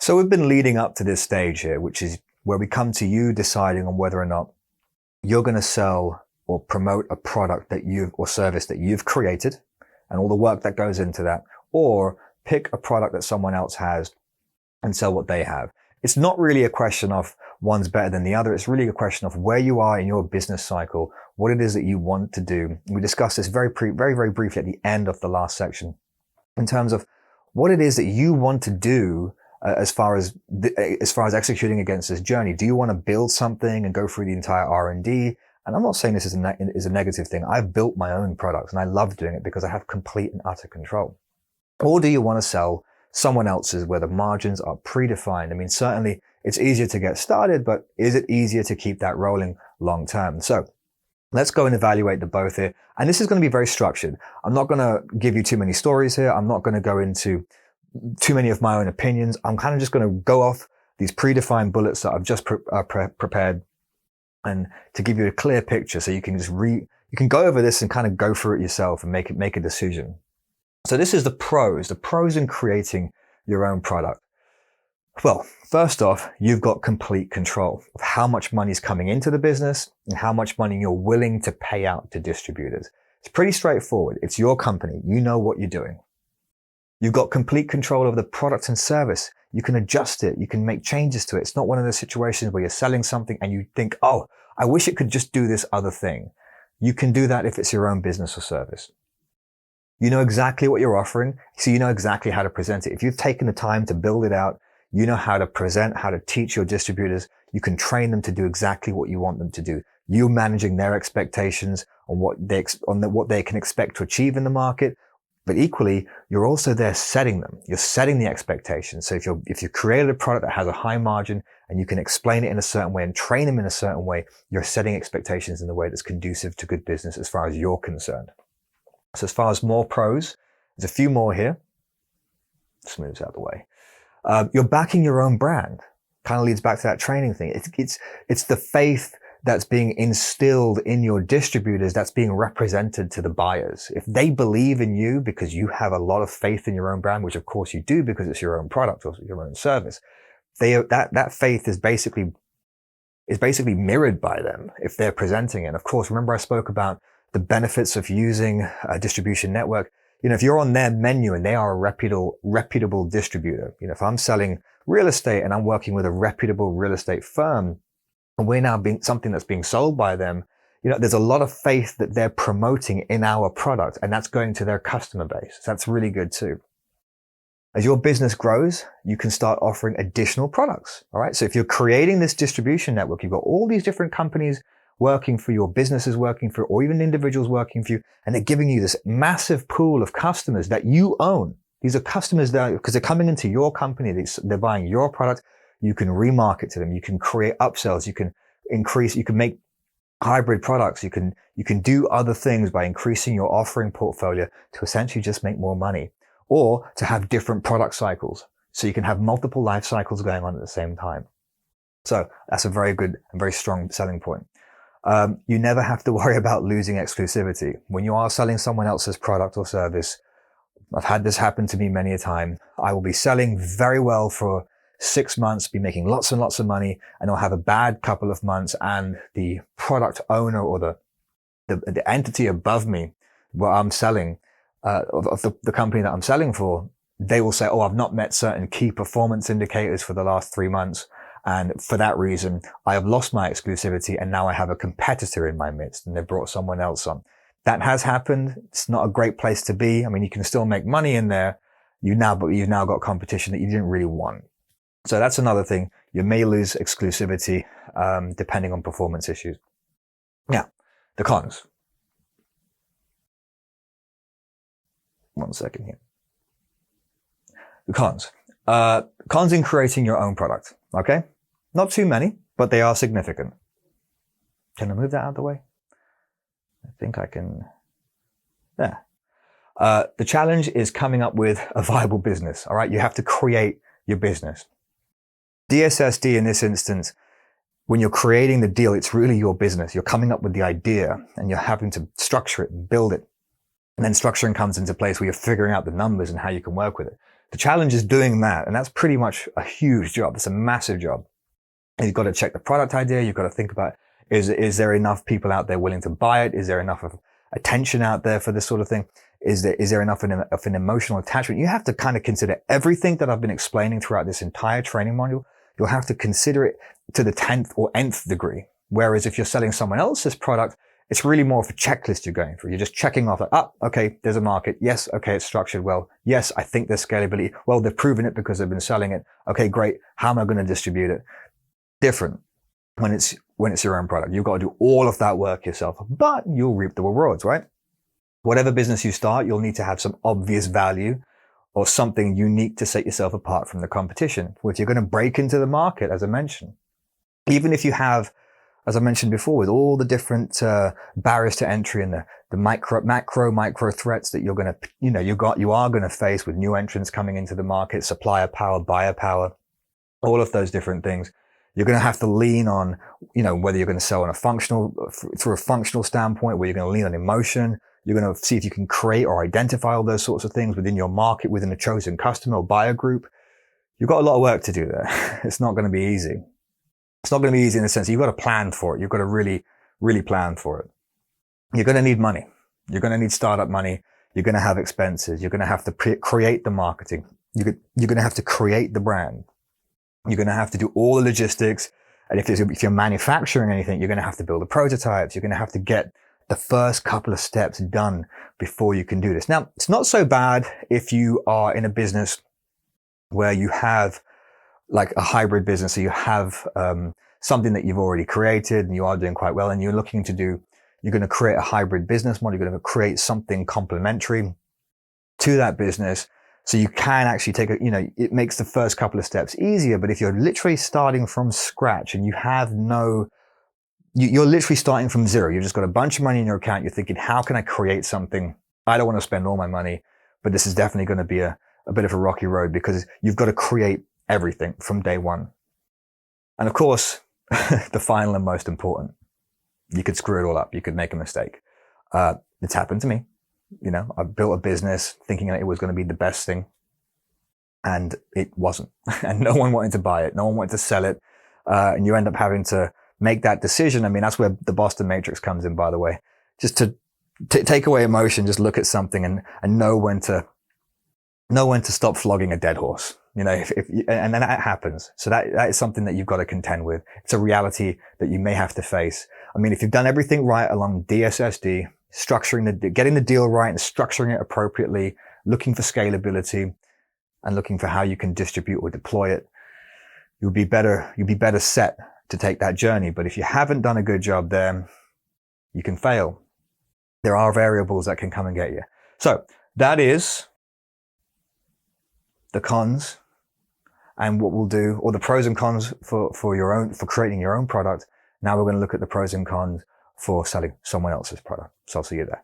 So we've been leading up to this stage here, which is where we come to you deciding on whether or not you're going to sell or promote a product or service that you've created and all the work that goes into that, or pick a product that someone else has and sell what they have. It's not really a question of one's better than the other. It's really a question of where you are in your business cycle, what it is that you want to do. We discussed this very briefly at the end of the last section in terms of what it is that you want to do as far as executing against this journey. Do you want to build something and go through the entire R&D? And I'm not saying this is a negative thing. I've built my own products and I love doing it because I have complete and utter control. Or do you want to sell someone else's where the margins are predefined? I mean, certainly it's easier to get started, but is it easier to keep that rolling long term? So let's go and evaluate the both here. And this is going to be very structured. I'm not going to give you too many stories here. I'm not going to go into too many of my own opinions. I'm kind of just going to go off these predefined bullets that I've just prepared, and to give you a clear picture so you can just you can go over this and kind of go through it yourself and make a decision. So this is the pros in creating your own product. Well, first off, you've got complete control of how much money is coming into the business and how much money you're willing to pay out to distributors. It's pretty straightforward. It's your company. You know what you're doing. You've got complete control of the product and service. You can adjust it. You can make changes to it. It's not one of those situations where you're selling something and you think, oh, I wish it could just do this other thing. You can do that if it's your own business or service. You know exactly what you're offering, so you know exactly how to present it. If you've taken the time to build it out, you know how to present, how to teach your distributors. You can train them to do exactly what you want them to do. You're managing their expectations on what they can expect to achieve in the market. But equally, you're also there setting them. You're setting the expectations. So if you created a product that has a high margin and you can explain it in a certain way and train them in a certain way, you're setting expectations in the way that's conducive to good business as far as you're concerned. So as far as more pros, there's a few more here. This moves out of the way. You're backing your own brand. Kind of leads back to that training thing. It's the faith that's being instilled in your distributors that's being represented to the buyers. If they believe in you because you have a lot of faith in your own brand, which of course you do because it's your own product or your own service, that faith is basically mirrored by them if they're presenting it. And of course, remember I spoke about the benefits of using a distribution network. You know, if you're on their menu and they are a reputable distributor, you know, if I'm selling real estate and I'm working with a reputable real estate firm and we're now being something that's being sold by them, you know, there's a lot of faith that they're promoting in our product and that's going to their customer base. So that's really good too. As your business grows, you can start offering additional products. All right. So if you're creating this distribution network, you've got all these different companies working for your businesses working for, or even individuals working for you. And they're giving you this massive pool of customers that you own. These are customers that, because they're coming into your company, they're buying your product. You can remarket to them. You can create upsells. You can make hybrid products. You can do other things by increasing your offering portfolio to essentially just make more money or to have different product cycles. So you can have multiple life cycles going on at the same time. So that's a very good and very strong selling point. You never have to worry about losing exclusivity. When you are selling someone else's product or service, I've had this happen to me many a time. I will be selling very well for 6 months, be making lots and lots of money, and I'll have a bad couple of months and the product owner or the entity above me where I'm selling, of the company that I'm selling for, they will say, oh, I've not met certain key performance indicators for the last 3 months. And for that reason, I have lost my exclusivity and now I have a competitor in my midst and they've brought someone else on. That has happened. It's not a great place to be. I mean, you can still make money in there. But you've now got competition that you didn't really want. So that's another thing. You may lose exclusivity, depending on performance issues. Now, the cons. One second here. The cons. Cons in creating your own product. Okay? Not too many, but they are significant. Can I move that out of the way? I think I can. There. The challenge is coming up with a viable business. All right. You have to create your business. DSSD in this instance, when you're creating the deal, it's really your business. You're coming up with the idea and you're having to structure it and build it. And then structuring comes into place where you're figuring out the numbers and how you can work with it. The challenge is doing that. And that's pretty much a huge job. It's a massive job. And you've got to check the product idea. You've got to think about, is there enough people out there willing to buy it? Is there enough of attention out there for this sort of thing? Is there enough of an emotional attachment? You have to kind of consider everything that I've been explaining throughout this entire training module. You'll have to consider it to the 10th or nth degree. Whereas if you're selling someone else's product, it's really more of a checklist you're going through. You're just checking off like, okay, there's a market. Yes. Okay. It's structured well. Yes. I think there's scalability. Well, they've proven it because they've been selling it. Okay, great. How am I going to distribute it? Different when it's your own product. You've got to do all of that work yourself, but you'll reap the rewards, right? Whatever business you start, you'll need to have some obvious value or something unique to set yourself apart from the competition, which you're going to break into the market, as I mentioned. Even if you have, as I mentioned before, with all the different barriers to entry and the micro threats that you're going to, you are going to face with new entrants coming into the market, supplier power, buyer power, all of those different things. You're going to have to lean on, whether you're going to sell on through a functional standpoint, where you're going to lean on emotion. You're going to see if you can create or identify all those sorts of things within your market, within a chosen customer or buyer group. You've got a lot of work to do there. It's not going to be easy. It's not going to be easy in the sense that you've got to plan for it. You've got to really, really plan for it. You're going to need money. You're going to need startup money. You're going to have expenses. You're going to have to create the marketing. You're going to have to create the brand. You're going to have to do all the logistics. And if you're manufacturing anything, you're going to have to build the prototypes. You're going to have to get the first couple of steps done before you can do this. Now, it's not so bad if you are in a business where you have like a hybrid business. So you have something that you've already created and you are doing quite well, and you're going to create a hybrid business model. You're going to create something complementary to that business. So you can actually it makes the first couple of steps easier. But if you're literally starting from scratch and you have you're literally starting from zero. You've just got a bunch of money in your account. You're thinking, how can I create something? I don't want to spend all my money, but this is definitely going to be a bit of a rocky road because you've got to create everything from day one. And of course, the final and most important, you could screw it all up. You could make a mistake. It's happened to me. I built a business thinking that it was going to be the best thing, and it wasn't. And no one wanted to buy it. No one wanted to sell it. And you end up having to make that decision. I mean, that's where the Boston Matrix comes in, by the way. Just to take away emotion, just look at something and know when to stop flogging a dead horse. And then that happens. So that is something that you've got to contend with. It's a reality that you may have to face. I mean, if you've done everything right along DSSD, getting the deal right and structuring it appropriately, looking for scalability and looking for how you can distribute or deploy it, you'll be better set to take that journey. But if you haven't done a good job there, you can fail. There are variables that can come and get you. So that is the cons and what we'll do, or the pros and cons for creating your own product. Now we're going to look at the pros and cons for selling someone else's product. So I'll see you there.